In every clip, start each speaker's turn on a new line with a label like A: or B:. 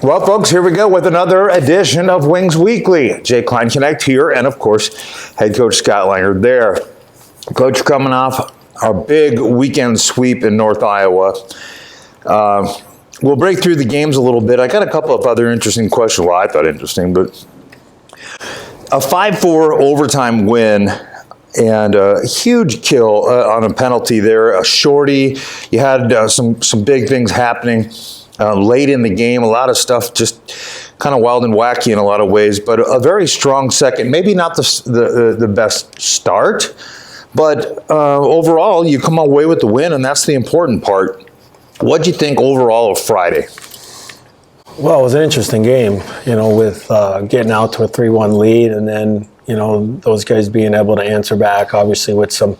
A: Well, folks, here we go with another edition of Wings Weekly. Jay Klein Connect here, and of course, head coach Scott Langer there. Coach, coming off our big weekend sweep in North Iowa. We'll break through the games a little bit. I got a couple of other interesting questions. Well, I thought interesting, but a 5-4 overtime win and a huge kill on a penalty there. A shorty. You had some big things happening late in the game. A lot of stuff just kind of wild and wacky in a lot of ways, but a very strong second. Maybe not the best start, but overall you come away with the win, and that's the important part. What do you think overall of Friday?
B: Well, it was an interesting game, with getting out to a 3-1 lead, and then, those guys being able to answer back, obviously, with some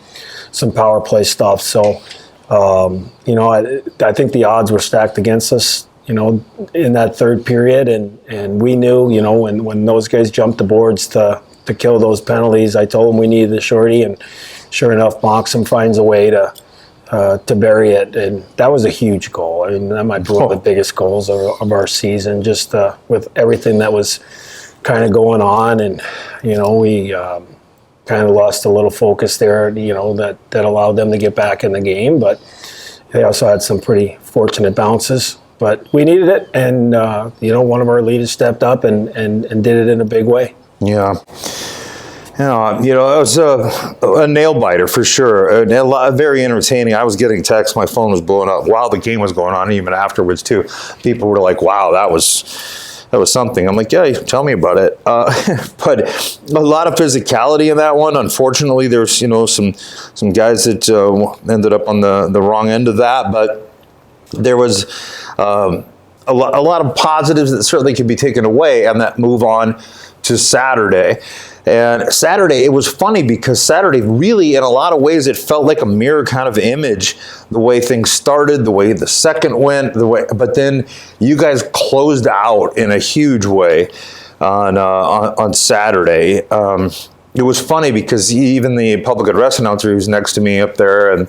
B: power play stuff. So, I think the odds were stacked against us, in that third period, and we knew, when those guys jumped the boards to kill those penalties, I told them we needed the shorty, and sure enough, Moxham finds a way to bury it, and that was a huge goal. I mean, that might be one of the biggest goals of our season, just with everything that was kind of going on, and we kind of lost a little focus there, that allowed them to get back in the game, but they also had some pretty fortunate bounces, but we needed it, and one of our leaders stepped up and did it in a big way.
A: Yeah. It was a nail biter for sure. Very entertaining. I was getting texts. My phone was blowing up while the game was going on, even afterwards too. People were like, "Wow, that was something." I'm like, "Yeah, tell me about it." But a lot of physicality in that one. Unfortunately, there's some guys that ended up on the wrong end of that, but there was a lot of positives that certainly could be taken away, and that move on to Saturday. And Saturday, it was funny because Saturday really, in a lot of ways, it felt like a mirror kind of image. The way things started, the way the second went, but then you guys closed out in a huge way on Saturday. It was funny because even the public address announcer who's next to me up there, and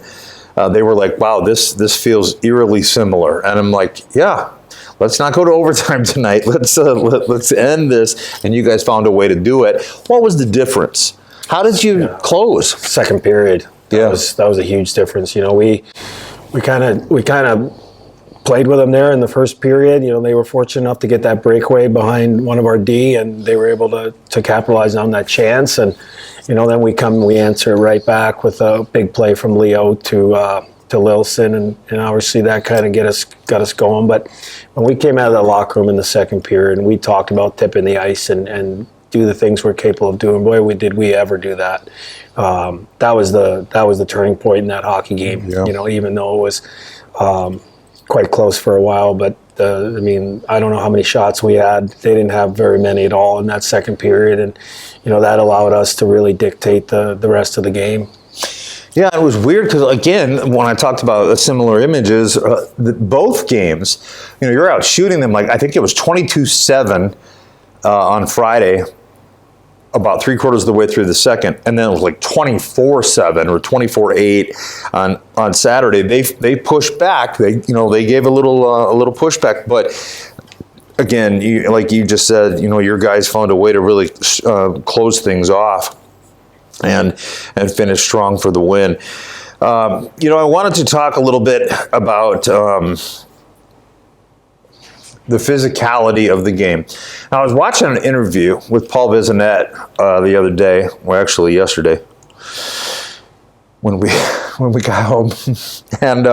A: they were like, "Wow, this feels eerily similar." And I'm like, "Yeah. Let's not go to overtime tonight. Let's end this." And you guys found a way to do it. What was the difference? How did you close?
B: Second period. That was a huge difference. We kind of played with them there in the first period. They were fortunate enough to get that breakaway behind one of our D, and they were able to capitalize on that chance. And then we answer right back with a big play from Leo to Lilson, and obviously that kind of got us going. But when we came out of the locker room in the second period, and we talked about tipping the ice and do the things we're capable of doing, boy, did we ever do that. That was the turning point in that hockey game. Yeah. Even though it was quite close for a while, but I don't know how many shots we had. They didn't have very many at all in that second period, and that allowed us to really dictate the rest of the game.
A: Yeah, it was weird because, again, when I talked about similar images, both games, you're out shooting them like, I think it was 22-7 on Friday, about 3/4 of the way through the second, and then it was like 24-7 or 24-8 on Saturday. They pushed back. They gave a little pushback, but again, like you just said, your guys found a way to really close things off and finish strong for the win. I wanted to talk a little bit about the physicality of the game. Now, I was watching an interview with Paul Bissonnette the other day, or actually yesterday, when we got home, and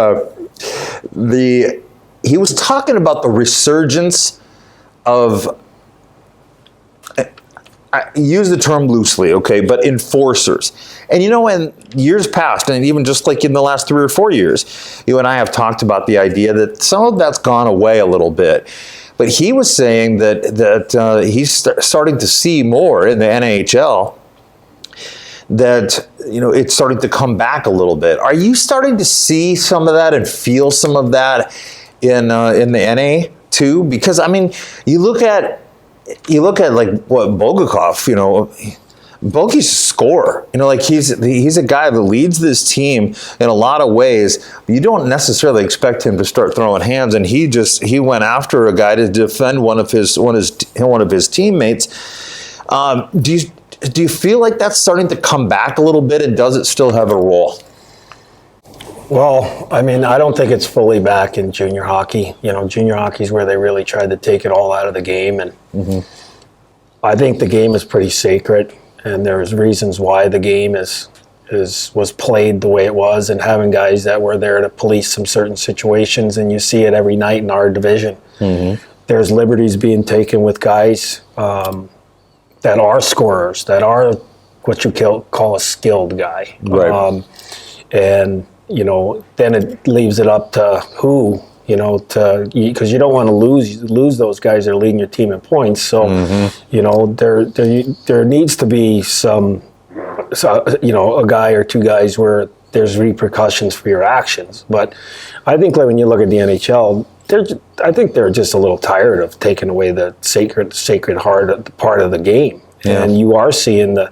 A: he was talking about the resurgence of, I use the term loosely, okay, but enforcers. And in years past, and even just like in the last 3 or 4 years, you and I have talked about the idea that some of that's gone away a little bit. But he was saying that he's starting to see more in the NHL that, it's starting to come back a little bit. Are you starting to see some of that and feel some of that in the NA too? Because, you look at like what Bogakov, Bogey's a scorer. Like he's a guy that leads this team in a lot of ways. You don't necessarily expect him to start throwing hands, and he went after a guy to defend one of his teammates. Do you feel like that's starting to come back a little bit, and does it still have a role?
B: Well, I mean, I don't think it's fully back in junior hockey. Junior hockey is where they really tried to take it all out of the game, and I think the game is pretty sacred. And there's reasons why the game was played the way it was, and having guys that were there to police some certain situations, and you see it every night in our division. There's liberties being taken with guys that are scorers, that are what you call a skilled guy.
A: Right.
B: And, then it leaves it up to who, because you don't want to lose those guys that are leading your team in points. So, there needs to be a guy or two guys where there's repercussions for your actions. But I think when you look at the NHL, I think they're just a little tired of taking away the sacred heart part of the game. Yeah. And you are seeing the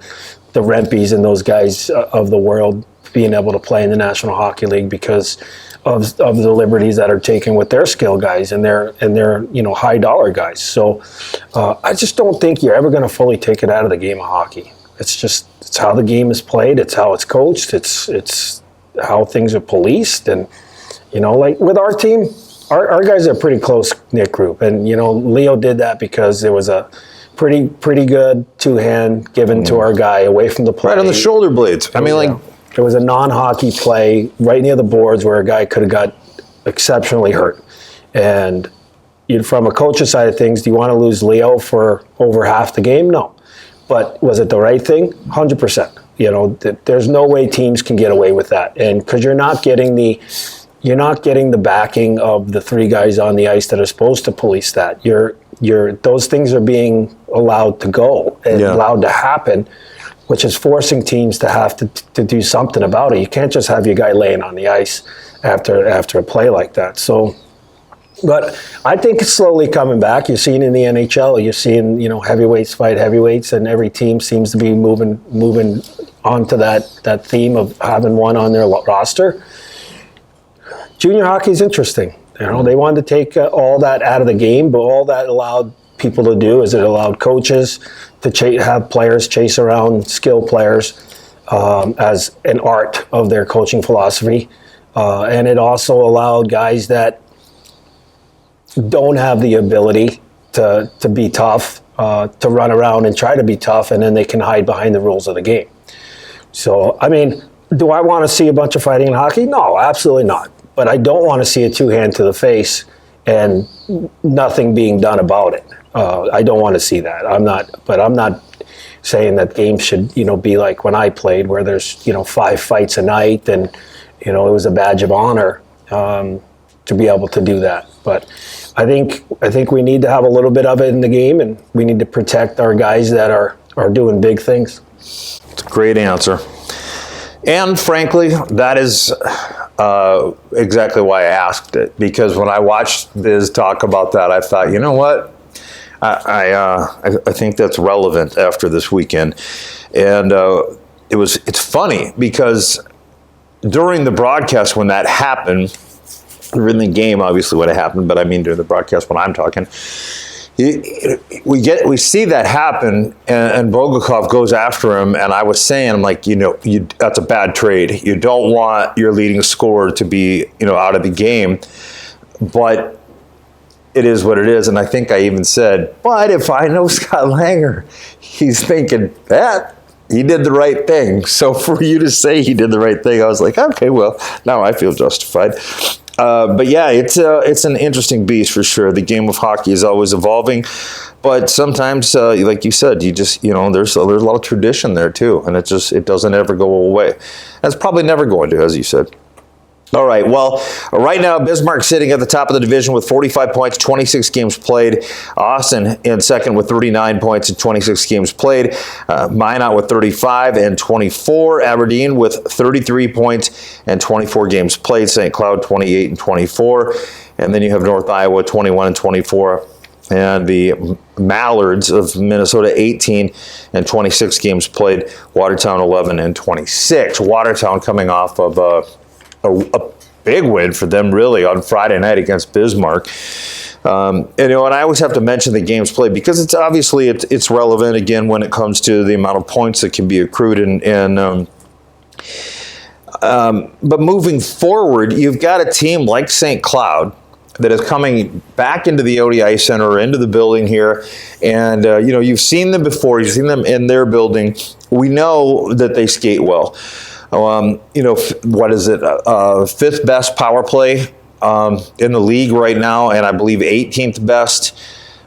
B: Rempies and those guys of the world being able to play in the National Hockey League because of the liberties that are taken with their skill guys and their high dollar guys. So I just don't think you're ever going to fully take it out of the game of hockey. It's how the game is played. It's how it's coached. It's how things are policed. And like with our team, our guys are a pretty close knit group. And Leo did that because there was a pretty good two-hand given to our guy away from the play.
A: Right on the shoulder blades. I mean,
B: it was a non-hockey play right near the boards where a guy could have got exceptionally hurt. And from a coach's side of things, do you want to lose Leo for over half the game? No. But was it the right thing? 100%. There's no way teams can get away with that. And because you're not getting the backing of the three guys on the ice that are supposed to police that. Those things are being allowed to go and allowed to happen, which is forcing teams to have to do something about it. You can't just have your guy laying on the ice after a play like that. So, but I think it's slowly coming back. You're seeing in the NHL, you're seeing heavyweights fight heavyweights, and every team seems to be moving onto that theme of having one on their roster. Junior hockey is interesting. They wanted to take all that out of the game, but all that allowed people to do is it allowed coaches to have players chase around skilled players as an art of their coaching philosophy. And it also allowed guys that don't have the ability to be tough, to run around and try to be tough, and then they can hide behind the rules of the game. So, I mean, do I want to see a bunch of fighting in hockey? No, absolutely not. But I don't want to see a two-hand to the face and nothing being done about it. I don't want to see that. I'm not saying that games should, be like when I played, where there's, 5 fights a night, and, it was a badge of honor to be able to do that. But I think we need to have a little bit of it in the game, and we need to protect our guys that are doing big things.
A: It's a great answer. And frankly, that is exactly why I asked it, because when I watched Biz talk about that, I thought, you know what? I think that's relevant after this weekend. And it's funny because during the broadcast when that happened, during the game, obviously when it happened, but I mean during the broadcast when I'm talking, we see that happen, and Bogakov goes after him, and I was saying, I'm like, that's a bad trade. You don't want your leading scorer to be, out of the game, but it is what it is. And I think I even said, but if I know Scott Langer, he's thinking that he did the right thing. So for you to say he did the right thing, I was like, okay, well, now I feel justified. But yeah, it's an interesting beast for sure. The game of hockey is always evolving, but sometimes, like you said, you just there's a lot of tradition there too, and it doesn't ever go away. That's probably never going to, as you said. All right, well, right now, Bismarck sitting at the top of the division with 45 points, 26 games played. Austin in second with 39 points and 26 games played. Minot with 35 and 24. Aberdeen with 33 points and 24 games played. St. Cloud 28 and 24. And then you have North Iowa 21 and 24. And the Mallards of Minnesota, 18 and 26 games played. Watertown, 11 and 26. Watertown coming off of a big win for them, really, on Friday night against Bismarck. And I always have to mention the games played because it's obviously it's relevant again when it comes to the amount of points that can be accrued. But moving forward, you've got a team like St. Cloud that is coming back into the Odde Ice Center or into the building here, and you've seen them before. You've seen them in their building. We know that they skate well. What is it? Fifth best power play in the league right now, and I believe 18th best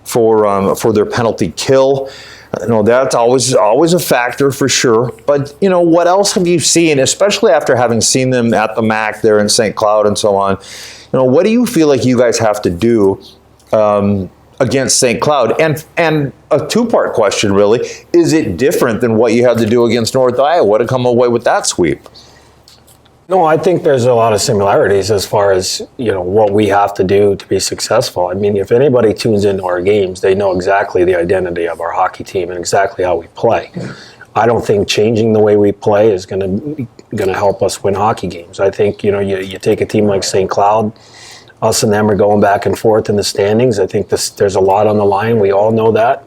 A: for their penalty kill. That's always a factor for sure. But what else have you seen, especially after having seen them at the MAC there in St. Cloud and so on? What do you feel like you guys have to do against St. Cloud? And a two-part question, really. Is it different than what you had to do against North Iowa to come away with that sweep?
B: No, I think there's a lot of similarities as far as, what we have to do to be successful. I mean, if anybody tunes into our games, they know exactly the identity of our hockey team and exactly how we play. I don't think changing the way we play is going to help us win hockey games. I think, you take a team like St. Cloud, us and them are going back and forth in the standings. I think there's a lot on the line. We all know that.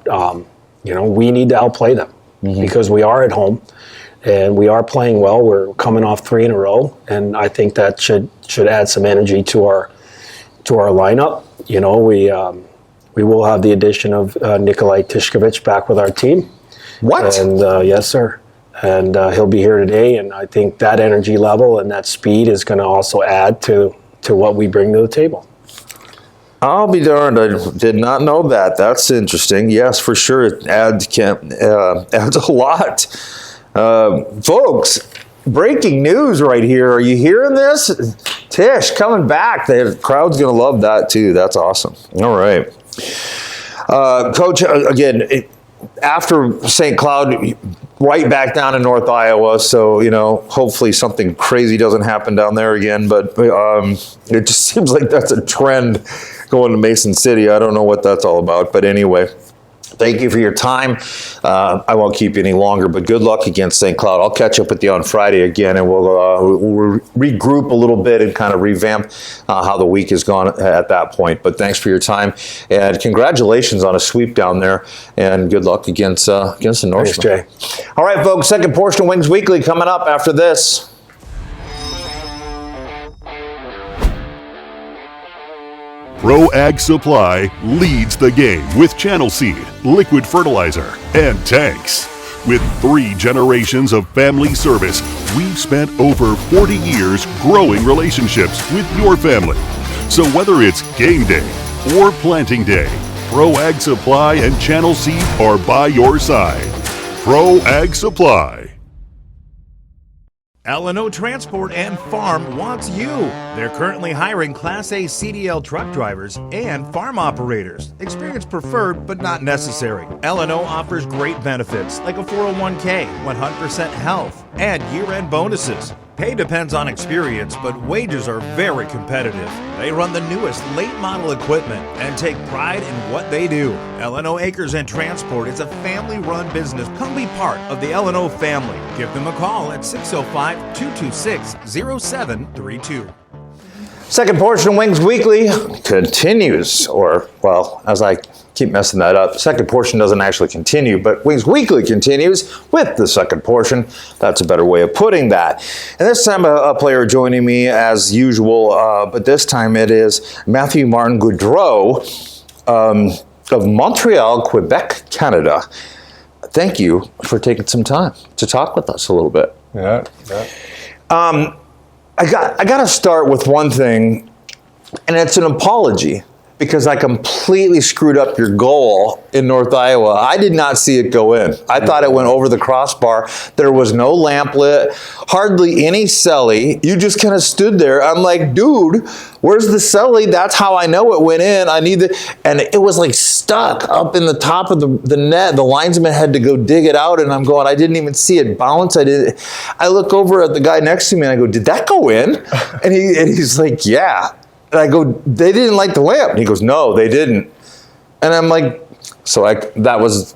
B: We need to outplay them because we are at home. And we are playing well. We're coming off 3 in a row, and I think that should add some energy to our lineup. We will have the addition of Nikolai Tishkovich back with our team.
A: What?
B: And yes, sir. And he'll be here today, and I think that energy level and that speed is going to also add to what we bring to the table.
A: I'll be darned. I did not know that. That's interesting. Yes, for sure. It adds a lot. Folks, breaking news right here. Are you hearing this? Tish coming back. The crowd's going to love that too. That's awesome. All right. Coach, again, after St. Cloud, right back down in North Iowa. So, hopefully something crazy doesn't happen down there again. But it just seems like that's a trend going to Mason City. I don't know what that's all about. But anyway. Thank you for your time. I won't keep you any longer, but good luck against St. Cloud. I'll catch up with you on Friday again, and we'll regroup a little bit and kind of revamp how the week has gone at that point. But thanks for your time, and congratulations on a sweep down there, and good luck against the Norsemen.
B: Thanks, Jay.
A: All right, folks, second portion of Wings Weekly coming up after this.
C: Pro Ag Supply leads the game with Channel Seed, liquid fertilizer, and tanks. With 3 generations of family service, we've spent over 40 years growing relationships with your family. So whether it's game day or planting day, Pro Ag Supply and Channel Seed are by your side. Pro Ag Supply.
D: L&O Transport and Farm wants you. They're currently hiring Class A CDL truck drivers and farm operators. Experience preferred, but not necessary. L&O offers great benefits like a 401k, 100% health, and year-end bonuses. Pay depends on experience, but wages are very competitive. They run the newest late model equipment and take pride in what they do. L&O Acres and Transport is a family-run business. Come be part of the L&O family. Give them a call at 605-226-0732.
A: Second portion of Wings Weekly continues, as I keep messing that up, second portion doesn't actually continue, but Wings Weekly continues with the second portion. That's a better way of putting that. And this time a player joining me as usual, but this time it is Matthew Martin-Gaudreault of Montreal, Quebec, Canada. Thank you for taking some time to talk with us a little bit.
E: Yeah.
A: I got to start with one thing, and it's an apology, because I completely screwed up your goal in North Iowa. I did not see it go in. I thought it went over the crossbar. There was no lamplet, hardly any celly. You just kind of stood there. I'm like, dude, where's the celly? That's how I know it went in. And it was like stuck up in the top of the net. The linesman had to go dig it out, and I'm going, I didn't even see it bounce. I look over at the guy next to me, and I go, did that go in? And he's like, yeah. And I go, they didn't light the lamp. And he goes, no, they didn't. And I'm like, that was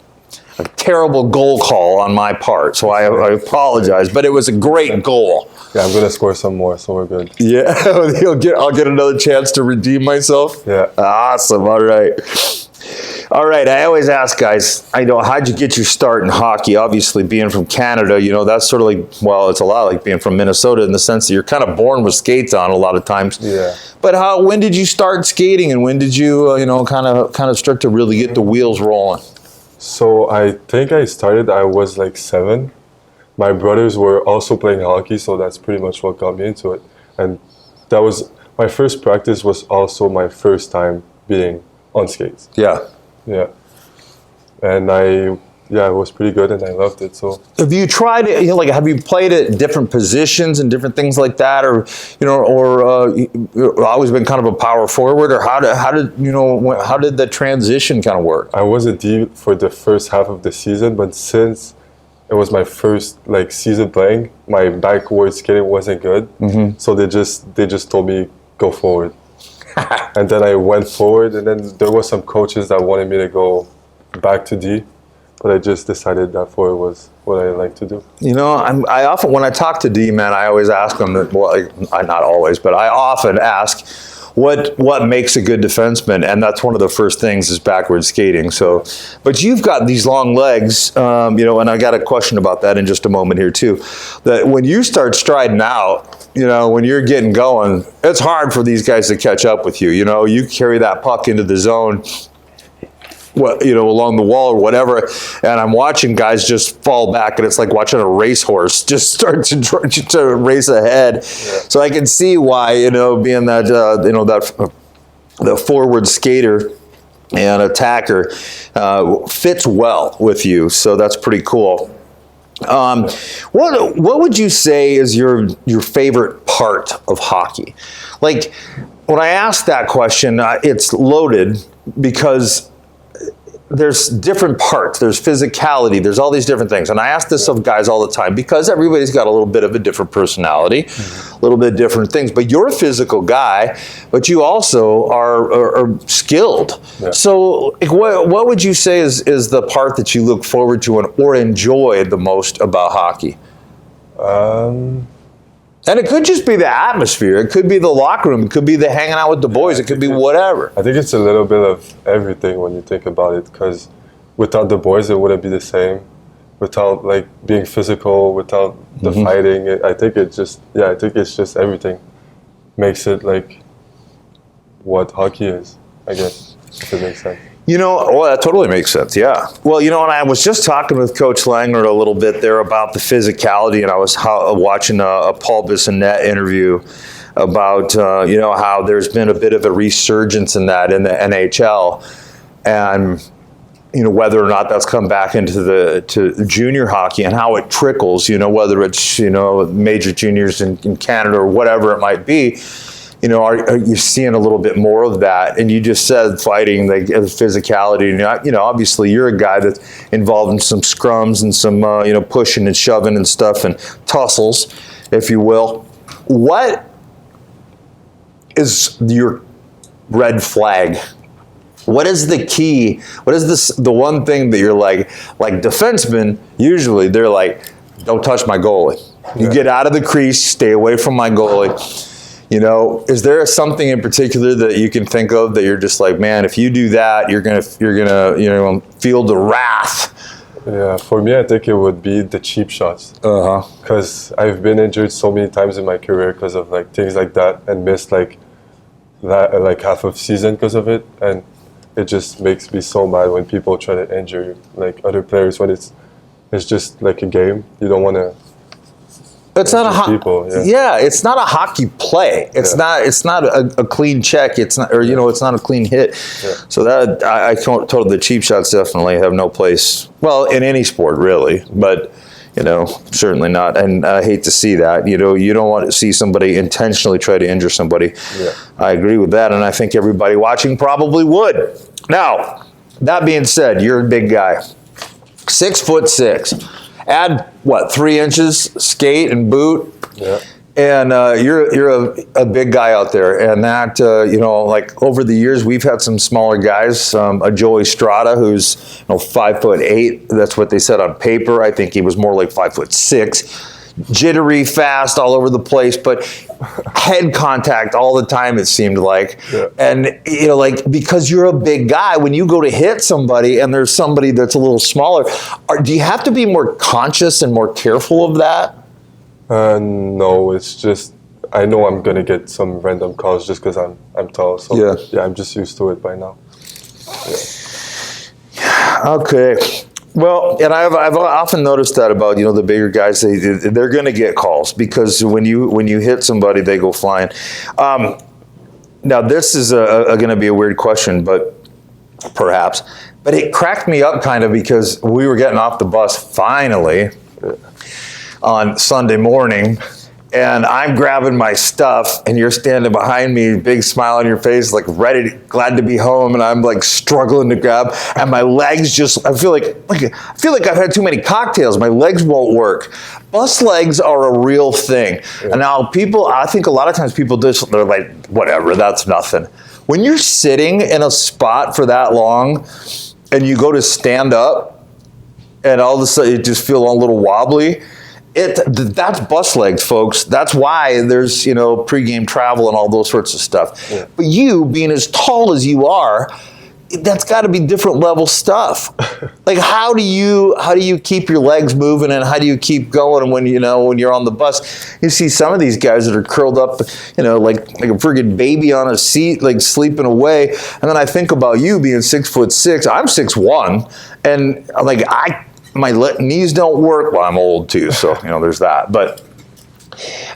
A: a terrible goal call on my part. So I apologize, but it was a great goal.
E: Yeah, I'm gonna score some more, so we're good.
A: Yeah, I'll get another chance to redeem myself.
E: Yeah.
A: Awesome. All right. I always ask guys, how'd you get your start in hockey? Obviously, being from Canada, that's sort of like, well, it's a lot like being from Minnesota in the sense that you're kind of born with skates on a lot of times.
E: Yeah.
A: But when did you start skating, and when did you, kind of start to really get the wheels rolling?
E: So I think I was like 7. My brothers were also playing hockey, so that's pretty much what got me into it. And that was my first practice was also my first time being on skates.
A: Yeah.
E: Yeah. And it was pretty good and I loved it. So
A: have you tried it, have you played at different positions and different things like that, or always been kind of a power forward, or how did the transition kind of work?
E: I was a D for the first half of the season, but since it was my first season playing, my backward skating wasn't good. Mm-hmm. So they just told me go forward. And then I went forward, and then there was some coaches that wanted me to go back to D, but I just decided that forward was what I like to do.
A: I often, when I talk to D men, I always ask them that, not always, but I often ask what makes a good defenseman, and that's one of the first things is backward skating. So, but you've got these long legs, and I got a question about that in just a moment here too. That when you start striding out, when you're getting going, it's hard for these guys to catch up with you. You carry that puck into the zone, along the wall or whatever, and I'm watching guys just fall back, and it's like watching a racehorse just start to race ahead. Yeah. So I can see why, being that, the forward skater and attacker fits well with you. So that's pretty cool. What would you say is your favorite part of hockey? Like, when I ask that question, it's loaded because there's different parts. There's physicality. There's all these different things. And I ask this of guys all the time because everybody's got a little bit of a different personality, a little bit different things. But you're a physical guy, but you also are skilled. Yeah. So what would you say is the part that you look forward to or enjoy the most about hockey? And it could just be the atmosphere. It could be the locker room. It could be the hanging out with the boys. It could be whatever.
E: I think it's a little bit of everything when you think about it, because without the boys, it wouldn't be the same. Without being physical, without the fighting, I think it's just everything makes it what hockey is, I guess, if it makes sense.
A: That totally makes sense, yeah. Well, and I was just talking with Coach Langer a little bit there about the physicality, and I was watching a Paul Bissonnette interview about, how there's been a bit of a resurgence in that in the NHL, and, whether or not that's come back to junior hockey and how it trickles, whether it's, major juniors in Canada or whatever it might be. Are you seeing a little bit more of that? And you just said fighting, the physicality. And, obviously you're a guy that's involved in some scrums and some, pushing and shoving and stuff and tussles, if you will. What is your red flag? What is the key? What is the one thing that you're like defensemen, usually they're like, don't touch my goalie. You get out of the crease, stay away from my goalie. Is there something in particular that you can think of that you're just like, man, if you do that, you're gonna feel the wrath?
E: Yeah, for me, I think it would be the cheap shots. Because I've been injured so many times in my career because of things like that, and missed half of season because of it, and it just makes me so mad when people try to injure other players when it's just a game. You don't want to.
A: It's not it's not a hockey play. It's not a clean check. It's not, or it's not a clean hit. Yeah. So that I told the cheap shots definitely have no place. Well, in any sport really, but certainly not. And I hate to see that. You don't want to see somebody intentionally try to injure somebody. Yeah. I agree with that, and I think everybody watching probably would. Now, that being said, you're a big guy, 6'6". Add 3 inches skate and boot. Yeah. And you're a big guy out there, and that like over the years we've had some smaller guys. A Joey Strada, who's 5'8". That's what they said on paper. I think he was more like 5'6". Jittery, fast, all over the place, but head contact all the time. It seemed like, and like because you're a big guy, when you go to hit somebody and there's somebody that's a little smaller, do you have to be more conscious and more careful of that?
E: No, it's just I know I'm gonna get some random calls just because I'm tall. So I'm just used to it by now. Yeah.
A: Okay. Well, and I've often noticed that about the bigger guys. They're going to get calls because when you hit somebody, they go flying. Now this is going to be a weird question, but perhaps. But it cracked me up kind of because we were getting off the bus finally on Sunday morning, and I'm grabbing my stuff, and you're standing behind me, big smile on your face, like glad to be home, and I'm like struggling to grab, and my legs I feel like I've had too many cocktails. My legs won't work. Bus legs are a real thing. And now I think a lot of times people they're like, whatever, that's nothing. When you're sitting in a spot for that long, and you go to stand up, and all of a sudden you just feel a little wobbly. That's bus legs, folks. That's why there's pregame travel and all those sorts of stuff. Yeah. But you, being as tall as you are, that's got to be different level stuff. Like how do you keep your legs moving, and how do you keep going when you're on the bus? You see some of these guys that are curled up, like a friggin' baby on a seat, like sleeping away. And then I think about you being 6'6". I'm 6'1", and like my knees don't work. Well, I'm old too, so there's that. But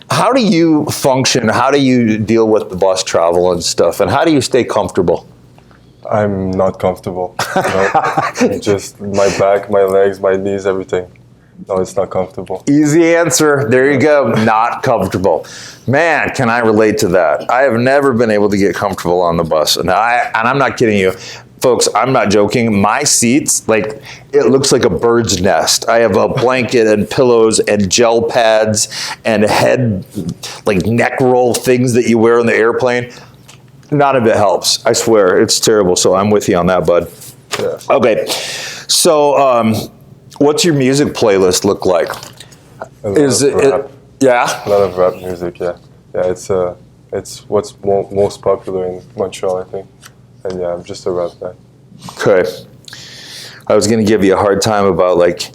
A: how do you function? How do you deal with the bus travel and stuff? And how do you stay comfortable?
E: I'm not comfortable. Just my back, my legs, my knees, everything. No, it's not comfortable.
A: Easy answer. There you go. Not comfortable. Man, can I relate to that? I have never been able to get comfortable on the bus. And I'm not kidding you. Folks, I'm not joking. My seats, like, it looks like a bird's nest. I have a blanket and pillows and gel pads and head, like neck roll things that you wear on the airplane. None of it helps. I swear. It's terrible. So I'm with you on that, bud.
E: Yeah.
A: Okay. So what's your music playlist look like?
E: Is it rap.
A: Yeah?
E: A lot of rap music, yeah. Yeah, it's what's most popular in Montreal, I think. And yeah, I'm just a rap guy.
A: Okay. I was going to give you a hard time about like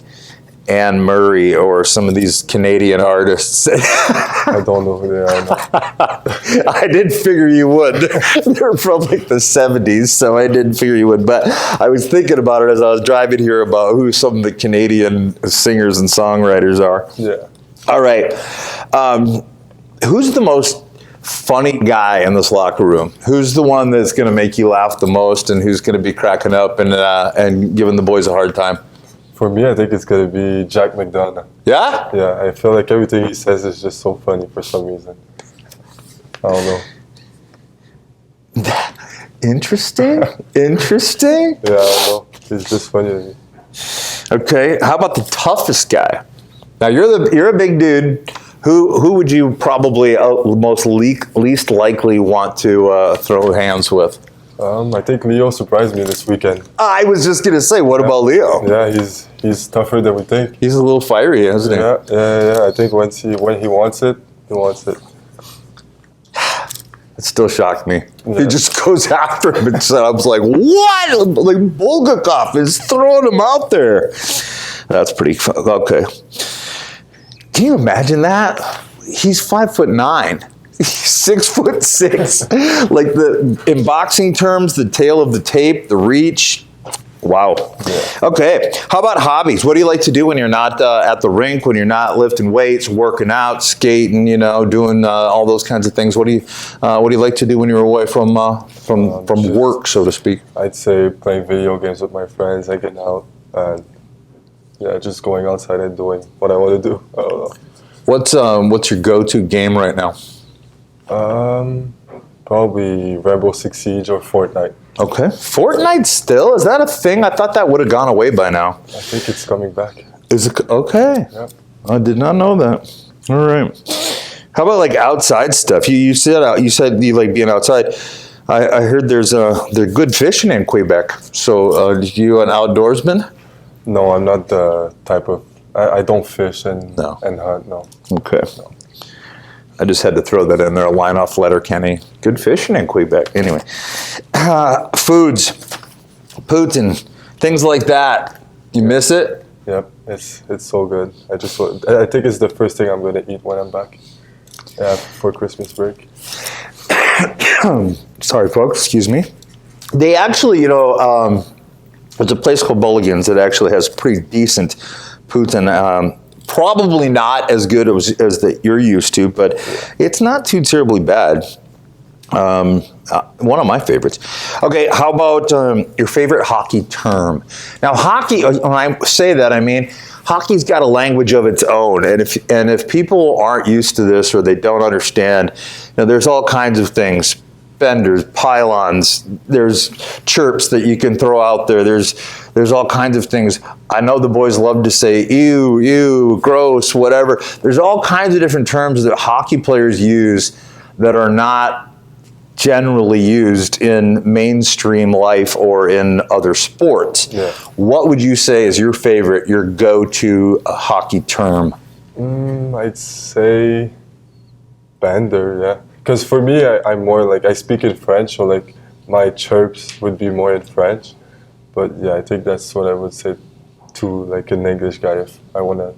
A: Anne Murray or some of these Canadian artists.
E: I don't know who they are. No.
A: I did figure you would. They're from like the 70s, so I didn't figure you would. But I was thinking about it as I was driving here about who some of the Canadian singers and songwriters are.
E: Yeah.
A: All right. Who's the most funny guy in this locker room? Who's the one that's going to make you laugh the most, and who's going to be cracking up and giving the boys a hard time?
E: For me, I think it's going to be Jack McDonough.
A: Yeah?
E: Yeah, I feel like everything he says is just so funny for some reason. I don't know.
A: Interesting. Interesting.
E: Yeah, I don't know. He's just funny to me.
A: Okay. How about the toughest guy? Now you're a big dude. Who would you probably most least likely want to throw hands with?
E: I think Leo surprised me this weekend.
A: I was just gonna say, what about Leo?
E: Yeah, he's tougher than we think.
A: He's a little fiery, isn't he?
E: Yeah. I think when he wants it, he wants it.
A: It still shocked me.
E: Yeah.
A: He just goes after him, and so I was like, "What?" Like Bulgakov is throwing him out there. That's pretty fun. Okay. Can you imagine that? He's 5'9". He's 6'6". Like in boxing terms, the tail of the tape, the reach. Wow. Yeah. Okay. How about hobbies? What do you like to do when you're not at the rink, when you're not lifting weights, working out, skating, doing all those kinds of things? What do you like to do when you're away from work, so to speak?
E: I'd say playing video games with my friends, hanging out, and just going outside and doing what I want to do. I don't know.
A: What's your go-to game right now?
E: Probably Rainbow Six Siege or Fortnite.
A: Okay. Fortnite still? Is that a thing? I thought that would have gone away by now.
E: I think it's coming back.
A: Is it? Okay.
E: Yeah.
A: I did not know that. All right. How about like outside stuff? You said you like being outside. I heard they're good fishing in Quebec. So you an outdoorsman?
E: No, I'm not the type of. I don't fish and
A: No.
E: and hunt. No.
A: Okay. I just had to throw that in there. A line off letter, Kenny. Good fishing in Quebec. Anyway, foods, Putin, things like that. You miss it?
E: Yep, it's so good. I think it's the first thing I'm going to eat when I'm back. Yeah, for Christmas break.
A: Sorry, folks. Excuse me. They actually, there's a place called Bulligan's that actually has pretty decent Putin. Probably not as good as that you're used to, but it's not too terribly bad. One of my favorites. Okay, how about your favorite hockey term? Now, hockey, when I say that, I mean hockey's got a language of its own, and if people aren't used to this or they don't understand, there's all kinds of things. Benders, pylons, there's chirps that you can throw out there. There's all kinds of things. I know the boys love to say ew, gross, whatever. There's all kinds of different terms that hockey players use that are not generally used in mainstream life or in other sports.
E: Yeah.
A: What would you say is your favorite, your go-to hockey term?
E: I'd say bender, yeah. Because for me, I'm more like, I speak in French, so like my chirps would be more in French. But yeah, I think that's what I would say to like an English guy if I want to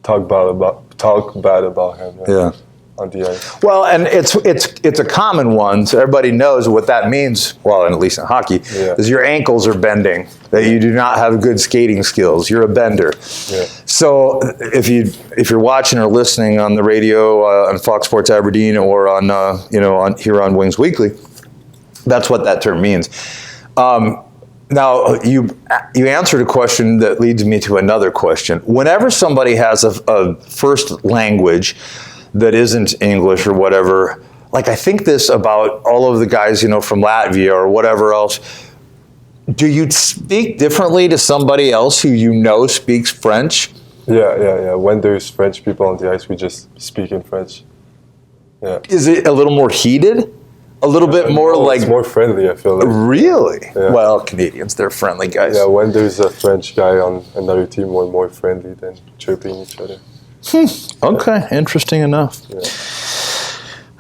E: talk bad about him.
A: Yeah.
E: On the ice.
A: Well, and it's a common one, so everybody knows what that means. Well, and at least in hockey, is your ankles are bending. That you do not have good skating skills. You're a bender.
E: Yeah.
A: So if you're watching or listening on the radio on Fox Sports Aberdeen or on here on Wings Weekly, that's what that term means. Now you answered a question that leads me to another question. Whenever somebody has a first language that isn't English or whatever, like I think this about all of the guys, from Latvia or whatever else, do you speak differently to somebody else who speaks French?
E: Yeah. When there's French people on the ice, we just speak in French. Yeah.
A: Is it a little more heated? A little bit more like...
E: It's more friendly, I feel like.
A: Really?
E: Yeah.
A: Well, Canadians, they're friendly guys.
E: Yeah, when there's a French guy on another team, we're more friendly than chirping each other.
A: Okay, interesting enough.
E: Yeah.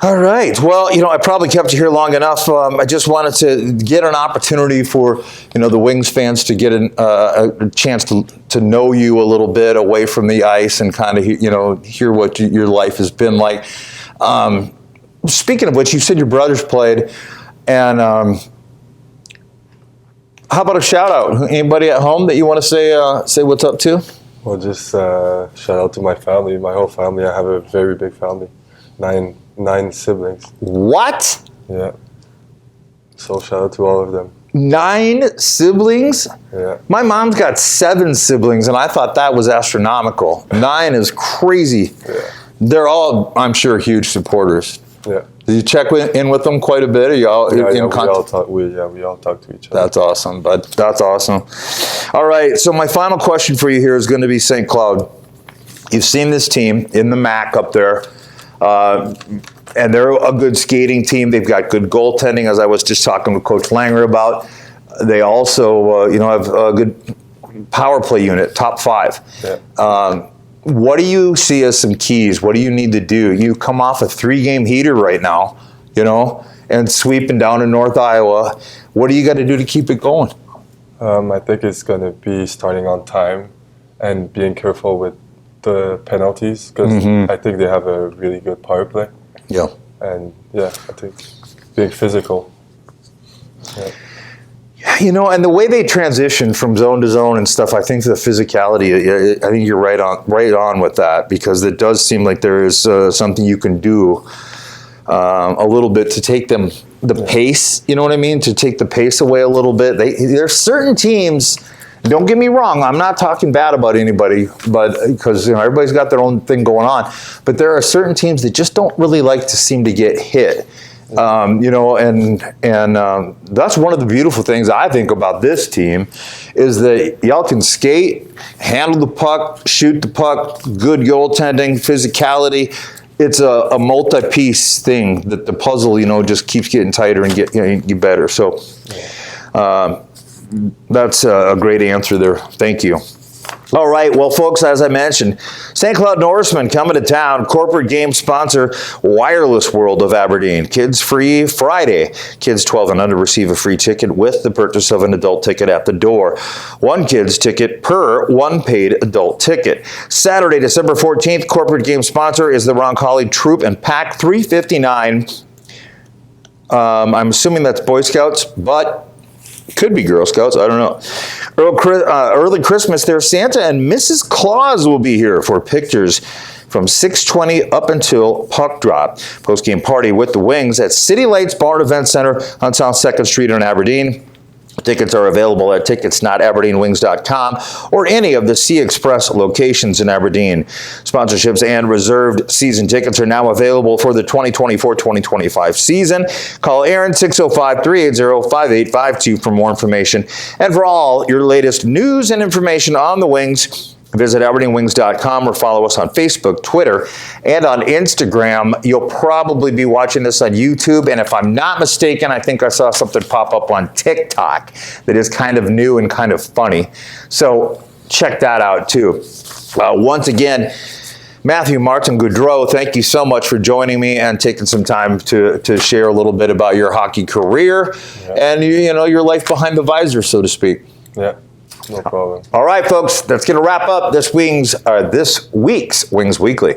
A: All right. Well, I probably kept you here long enough. I just wanted to get an opportunity for, the Wings fans to get a chance to know you a little bit away from the ice and kind of, hear what your life has been like. Speaking of which, you said your brothers played, and how about a shout out? Anybody at home that you want to say what's up to?
E: Well, just shout out to my family, my whole family. I have a very big family, nine siblings.
A: What?
E: Yeah. So shout out to all of them.
A: 9 siblings?
E: Yeah.
A: My mom's got 7 siblings, and I thought that was astronomical. 9 is crazy.
E: Yeah.
A: They're all, I'm sure, huge supporters.
E: Yeah.
A: Did you check in with them quite a bit? Are you all in contact?
E: We all talk to each other.
A: That's awesome, bud. That's awesome. All right, so my final question for you here is going to be St. Cloud. You've seen this team in the MAC up there, and they're a good skating team. They've got good goaltending, as I was just talking with Coach Langer about. They also, have a good power play unit, top 5.
E: Yeah.
A: What do you see as some keys? What do you need to do? You come off a 3-game heater right now, and sweeping down in North Iowa. What do you got to do to keep it going?
E: I think it's going to be starting on time and being careful with the penalties because I think they have a really good power play.
A: Yeah.
E: And I think being physical. Yeah.
A: And the way they transition from zone to zone and stuff, I think the physicality, I think you're right on with that because it does seem like there is something you can do a little bit to take them the pace, you know what I mean? To take the pace away a little bit. There's certain teams, don't get me wrong, I'm not talking bad about anybody, but because everybody's got their own thing going on, but there are certain teams that just don't really like to seem to get hit. And that's one of the beautiful things I think about this team is that y'all can skate, handle the puck, shoot the puck, good goaltending, physicality. it's a multi-piece thing that the puzzle, just keeps getting tighter and get better. So that's a great answer there. Thank you. All right, well, folks, as I mentioned, St. Cloud Norseman coming to town, corporate game sponsor, Wireless World of Aberdeen. Kids free Friday. Kids 12 and under receive a free ticket with the purchase of an adult ticket at the door. One kid's ticket per one paid adult ticket. Saturday, December 14th, corporate game sponsor is the Roncalli Troop and Pack 359. I'm assuming that's Boy Scouts, but could be Girl Scouts, I don't know. Early Christmas there, Santa and Mrs. Claus will be here for pictures from 6:20 up until puck drop. Post-game party with the Wings at City Lights Bar and Event Center on South 2nd Street in Aberdeen. Tickets are available at ticketsnotaberdeenwings.com or any of the Sea Express locations in Aberdeen. Sponsorships and reserved season tickets are now available for the 2024-2025 season. Call Aaron 605-380-5852 for more information. And for all your latest news and information on the Wings, visit aberdeenwings.com or follow us on Facebook, Twitter, and on Instagram. You'll probably be watching this on YouTube, and if I'm not mistaken, I think I saw something pop up on TikTok that is kind of new and kind of funny. So check that out too. Once again, Matthew Martin-Gaudreault, thank you so much for joining me and taking some time to share a little bit about your hockey career and your life behind the visor, so to speak.
E: Yeah. No problem.
A: All right, folks, that's going to wrap up this week's Wings Weekly.